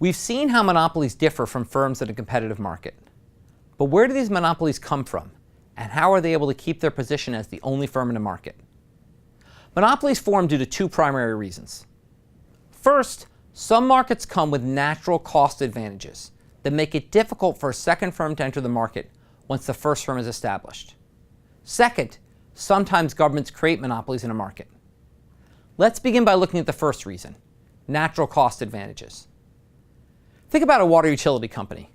We've seen how monopolies differ from firms in a competitive market. But where do these monopolies come from, and how are they able to keep their position as the only firm in the market? Monopolies form due to two primary reasons. First, some markets come with natural cost advantages that make it difficult for a second firm to enter the market once the first firm is established. Second, sometimes governments create monopolies in a market. Let's begin by looking at the first reason, natural cost advantages. Think about a water utility company.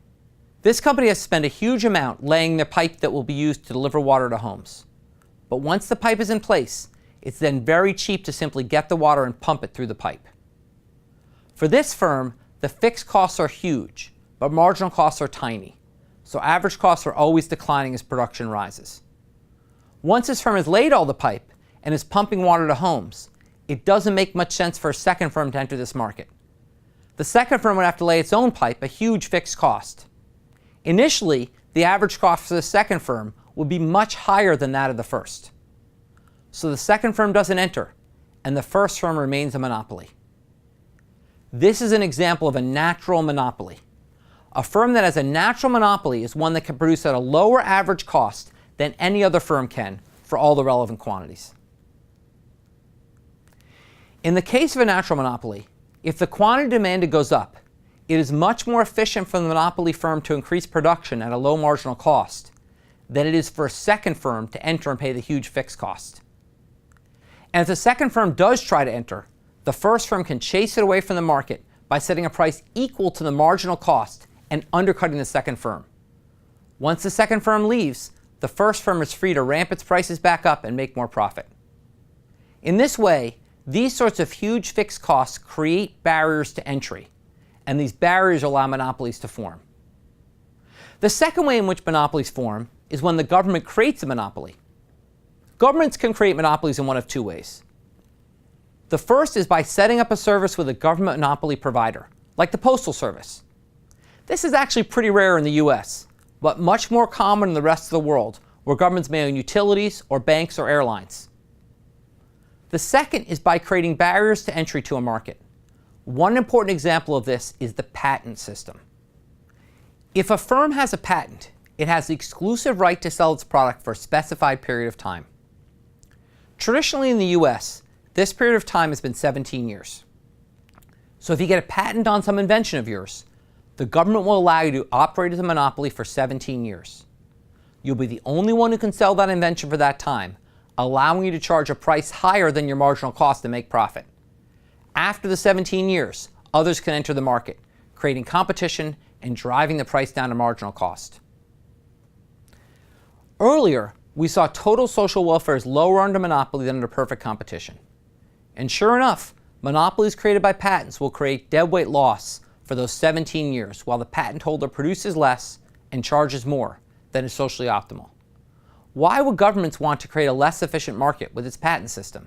This company has spent a huge amount laying the pipe that will be used to deliver water to homes. But once the pipe is in place, it's then very cheap to simply get the water and pump it through the pipe. For this firm, the fixed costs are huge, but marginal costs are tiny, so average costs are always declining as production rises. Once this firm has laid all the pipe and is pumping water to homes, it doesn't make much sense for a second firm to enter this market. The second firm would have to lay its own pipe, a huge fixed cost. Initially, the average cost for the second firm would be much higher than that of the first. So the second firm doesn't enter, and the first firm remains a monopoly. This is an example of a natural monopoly. A firm that has a natural monopoly is one that can produce at a lower average cost than any other firm can for all the relevant quantities. In the case of a natural monopoly, if the quantity demanded goes up, it is much more efficient for the monopoly firm to increase production at a low marginal cost than it is for a second firm to enter and pay the huge fixed cost. And if the second firm does try to enter, the first firm can chase it away from the market by setting a price equal to the marginal cost and undercutting the second firm. Once the second firm leaves, the first firm is free to ramp its prices back up and make more profit. In this way, these sorts of huge fixed costs create barriers to entry, and these barriers allow monopolies to form. The second way in which monopolies form is when the government creates a monopoly. Governments can create monopolies in one of two ways. The first is by setting up a service with a government monopoly provider, like the Postal Service. This is actually pretty rare in the US, but much more common in the rest of the world, where governments may own utilities or banks or airlines. The second is by creating barriers to entry to a market. One important example of this is the patent system. If a firm has a patent, it has the exclusive right to sell its product for a specified period of time. Traditionally in the US, this period of time has been 17 years. So if you get a patent on some invention of yours, the government will allow you to operate as a monopoly for 17 years. You'll be the only one who can sell that invention for that time, allowing you to charge a price higher than your marginal cost to make profit. After the 17 years, others can enter the market, creating competition and driving the price down to marginal cost. Earlier, we saw total social welfare is lower under monopoly than under perfect competition. And sure enough, monopolies created by patents will create deadweight loss for those 17 years, while the patent holder produces less and charges more than is socially optimal. Why would governments want to create a less efficient market with its patent system?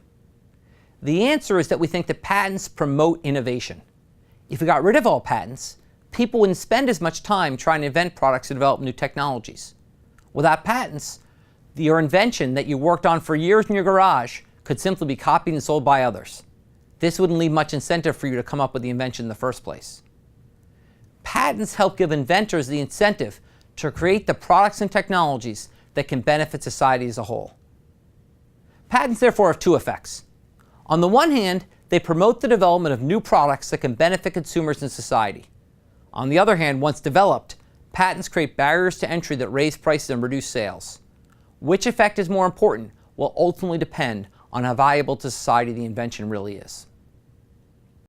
The answer is that we think that patents promote innovation. If we got rid of all patents, people wouldn't spend as much time trying to invent products and develop new technologies. Without patents, your invention that you worked on for years in your garage could simply be copied and sold by others. This wouldn't leave much incentive for you to come up with the invention in the first place. Patents help give inventors the incentive to create the products and technologies that can benefit society as a whole. Patents therefore have two effects. On the one hand, they promote the development of new products that can benefit consumers and society. On the other hand, once developed, patents create barriers to entry that raise prices and reduce sales. Which effect is more important will ultimately depend on how valuable to society the invention really is.